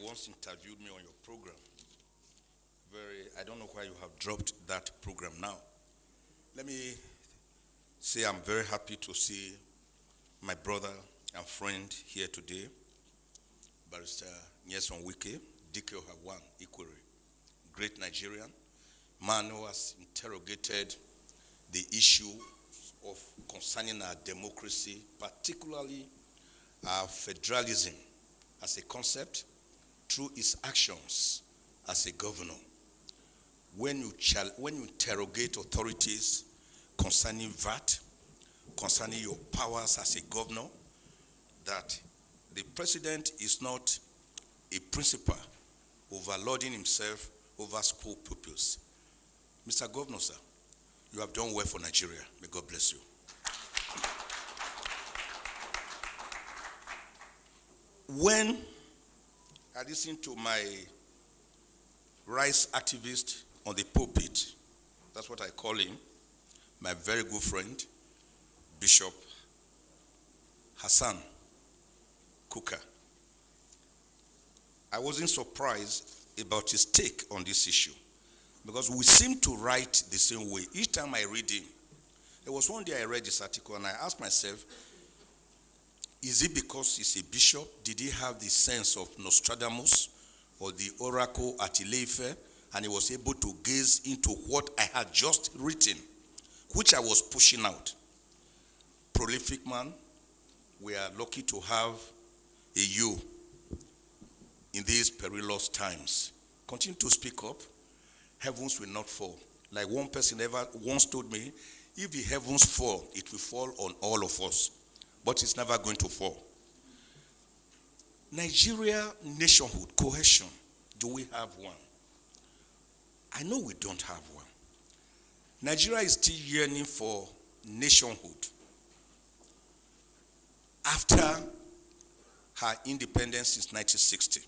once interviewed me on your program. I don't know why you have dropped that program now. Let me say I'm very happy to see my brother and friend here today, Barrister Nyesom Wike, DK Hawan Ikwere, great Nigerian, man who has interrogated the issue of concerning our democracy, particularly our federalism as a concept, through his actions as a governor. When you interrogate authorities concerning VAT, concerning your powers as a governor, that the president is not a principal overloading himself over school pupils. Mr. Governor, sir, you have done well for Nigeria. May God bless you. When I listened to my rights activist on the pulpit, that's what I call him, my very good friend, Bishop Hassan Kuka, I wasn't surprised about his take on this issue, because we seem to write the same way. Each time I read him, there was one day I read this article and I asked myself, is it because he's a bishop? Did he have the sense of Nostradamus or the oracle at Ileife, and he was able to gaze into what I had just written, which I was pushing out? Prolific man, we are lucky to have a you in these perilous times. Continue to speak up. Heavens will not fall. Like one person ever once told me, if the heavens fall, it will fall on all of us. But it's never going to fall. Nigeria nationhood, cohesion, do we have one? I know we don't have one. Nigeria is still yearning for nationhood after her independence since 1960.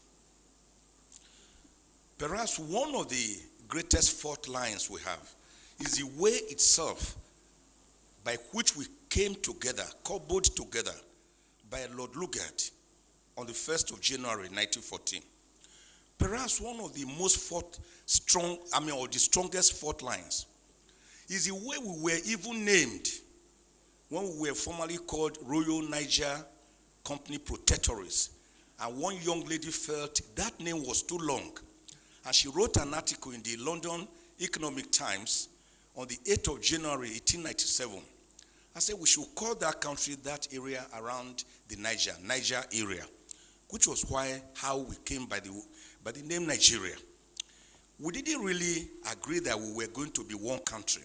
Perhaps one of the greatest fault lines we have is the way itself by which we came together, cobbled together by Lord Lugard on the 1st of January 1914. Perhaps one of the most or the strongest fault lines is the way we were even named when we were formerly called Royal Niger Company Protectorates. And one young lady felt that name was too long. And she wrote an article in the London Economic Times on the 8th of January 1897. I said we should call that country, that area around the Niger area, which was how we came by the name Nigeria. We didn't really agree that we were going to be one country.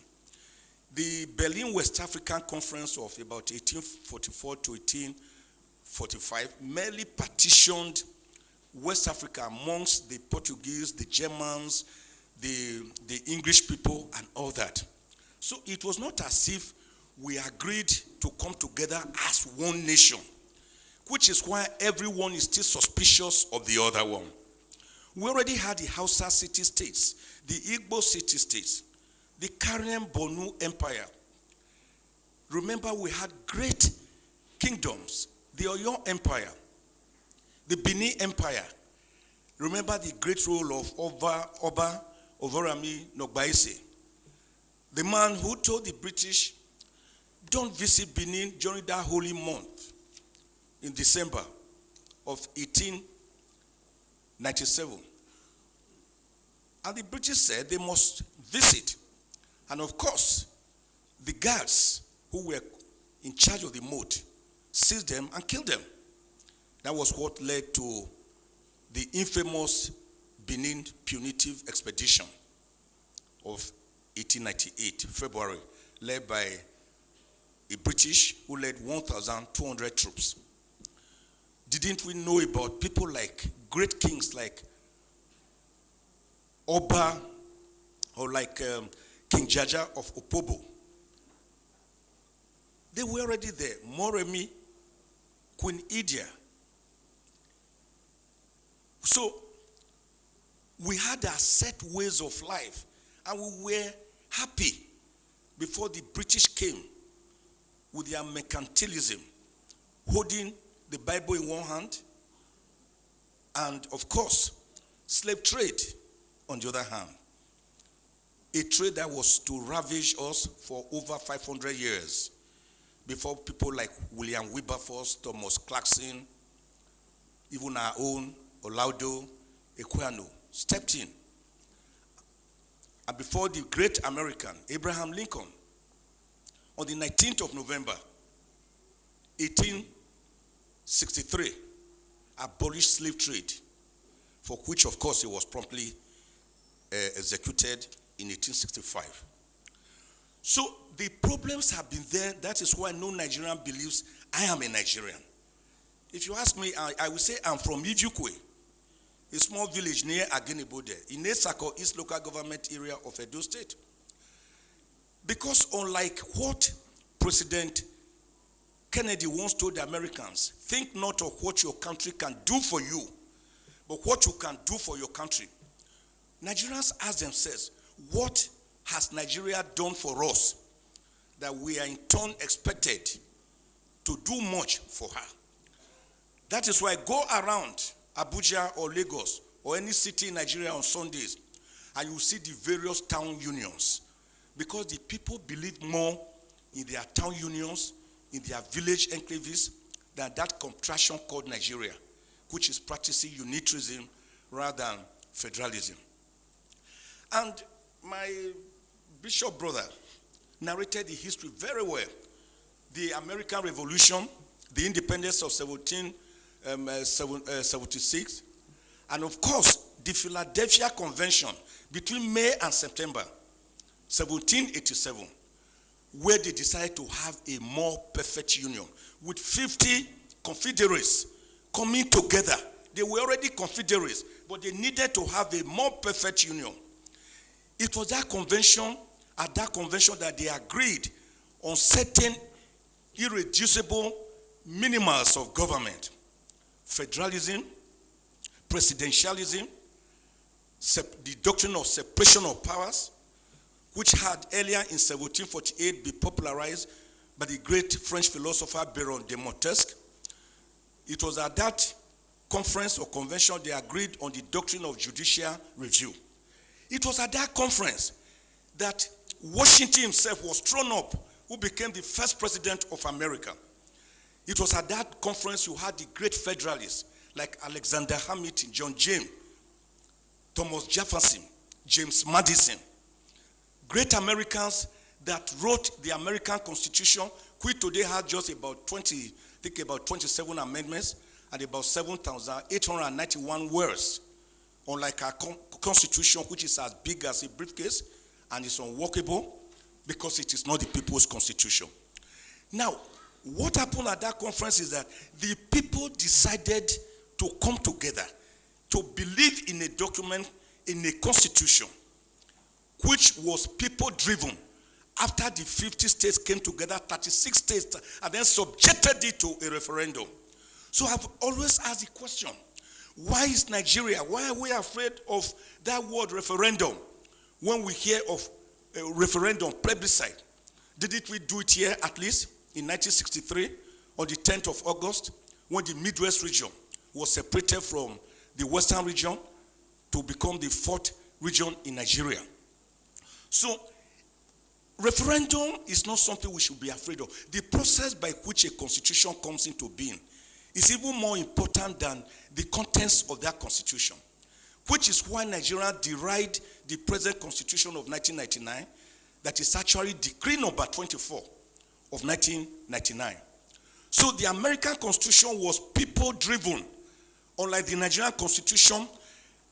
The Berlin West African Conference of about 1844 to 1845 merely partitioned West Africa amongst the Portuguese, the Germans, the English people, and all that. So it was not as if we agreed to come together as one nation, which is why everyone is still suspicious of the other one. We already had the Hausa city-states, the Igbo city-states, the Karen Bonu Empire. Remember, we had great kingdoms, the Oyo Empire, the Benin Empire. Remember the great role of Oba Ovorami Nogbaise, the man who told the British, don't visit Benin during that holy month in December of 1897. And the British said they must visit. And of course, the guards who were in charge of the moat seized them and killed them. That was what led to the infamous Benin punitive expedition of 1898, February, led by a British who led 1,200 troops. Didn't we know about people like great kings like Oba or like King Jaja of Opobo? They were already there. Moremi, Queen Idia. So we had our set ways of life, and we were happy before the British came with their mercantilism, holding the Bible in one hand And of course, slave trade, on the other hand, a trade that was to ravage us for over 500 years before people like William Wilberforce, Thomas Clarkson, even our own Olaudo Equiano stepped in. And before the great American, Abraham Lincoln, on the 19th of November, 1863, abolished slave trade, for which, of course, he was promptly executed in 1865. So the problems have been there. That is why no Nigerian believes I am a Nigerian. If you ask me, I will say I'm from Ijukwe, a small village near Agenibode, in Esako, East Local Government Area of Edo State. Because unlike what President Kennedy once told the Americans, think not of what your country can do for you, but what you can do for your country. Nigerians ask themselves, what has Nigeria done for us that we are in turn expected to do much for her? That is why go around Abuja or Lagos or any city in Nigeria on Sundays and you see the various town unions, because the people believe more in their town unions, in their village enclaves, than that contraction called Nigeria, which is practicing unitarism rather than federalism. And my bishop brother narrated the history very well. The American Revolution, the independence of 1776, and of course, the Philadelphia Convention between May and September 1787, where they decided to have a more perfect union with 50 confederates coming together. They were already confederates, but they needed to have a more perfect union. It was that convention, at that convention, that they agreed on certain irreducible minimals of government: federalism, presidentialism, the doctrine of separation of powers, which had earlier in 1748 been popularized by the great French philosopher Baron de Montesquieu. It was at that conference or convention they agreed on the doctrine of judicial review. It was at that conference that Washington himself was thrown up, who became the first president of America. It was at that conference you had the great federalists like Alexander Hamilton, John James, Thomas Jefferson, James Madison, great Americans that wrote the American Constitution, which today has just about 27 amendments and about 7,891 words, unlike our Constitution, which is as big as a briefcase and is unworkable because it is not the people's constitution. Now, what happened at that conference is that the people decided to come together to believe in a document, in a constitution, which was people-driven. After the 50 states came together, 36 states, and then subjected it to a referendum. So I've always asked the question, why is Nigeria, why are we afraid of that word referendum when we hear of a referendum, plebiscite? Didn't we do it here at least in 1963 on the 10th of August when the Midwest region was separated from the Western region to become the fourth region in Nigeria? So referendum is not something we should be afraid of. The process by which a constitution comes into being is even more important than the contents of that constitution, which is why Nigeria derided the present constitution of 1999, that is actually decree number 24 of 1999. So the American Constitution was people-driven, unlike the Nigerian Constitution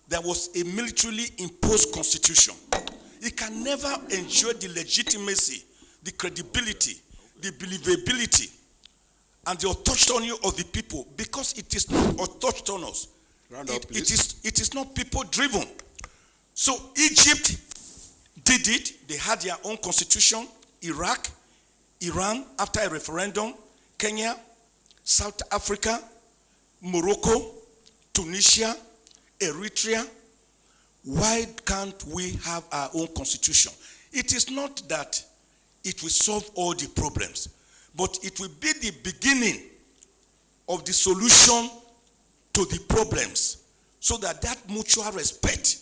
that was a militarily imposed constitution. It can never enjoy the legitimacy, the credibility, the believability, and the autonomy of the people, because it is not autonomous. It is not people-driven. So Egypt did it. They had their own constitution. Iraq, Iran, after a referendum, Kenya, South Africa, Morocco, Tunisia, Eritrea. Why can't we have our own constitution? It is not that it will solve all the problems, but it will be the beginning of the solution to the problems so that mutual respect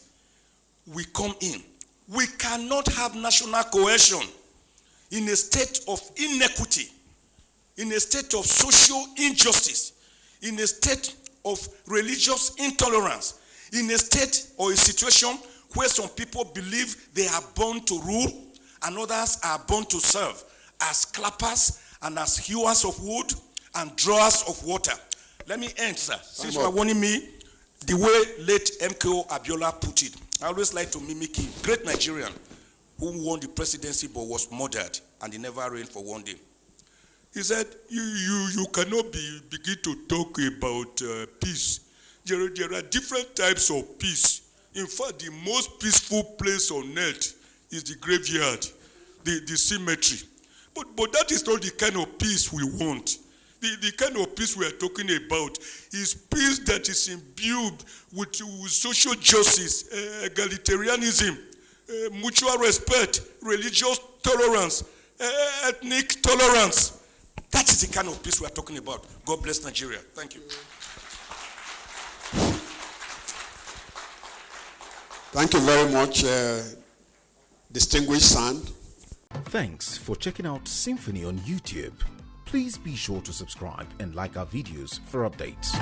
will come in. We cannot have national cohesion in a state of inequity, in a state of social injustice, in a state of religious intolerance, in a state or a situation where some people believe they are born to rule and others are born to serve as clappers and as hewers of wood and drawers of water. Let me end, sir. Since you are warning me, the way late MKO Abiola put it, I always like to mimic him. Great Nigerian who won the presidency but was murdered and he never reigned for one day. He said, you cannot begin to talk about peace. There are different types of peace. In fact, the most peaceful place on earth is the graveyard, the cemetery. But that is not the kind of peace we want. The kind of peace we are talking about is peace that is imbued with social justice, egalitarianism, mutual respect, religious tolerance, ethnic tolerance. That is the kind of peace we are talking about. God bless Nigeria. Thank you. Thank you very much, distinguished son. Thanks for checking out SYMFONI on YouTube. Please be sure to subscribe and like our videos for updates.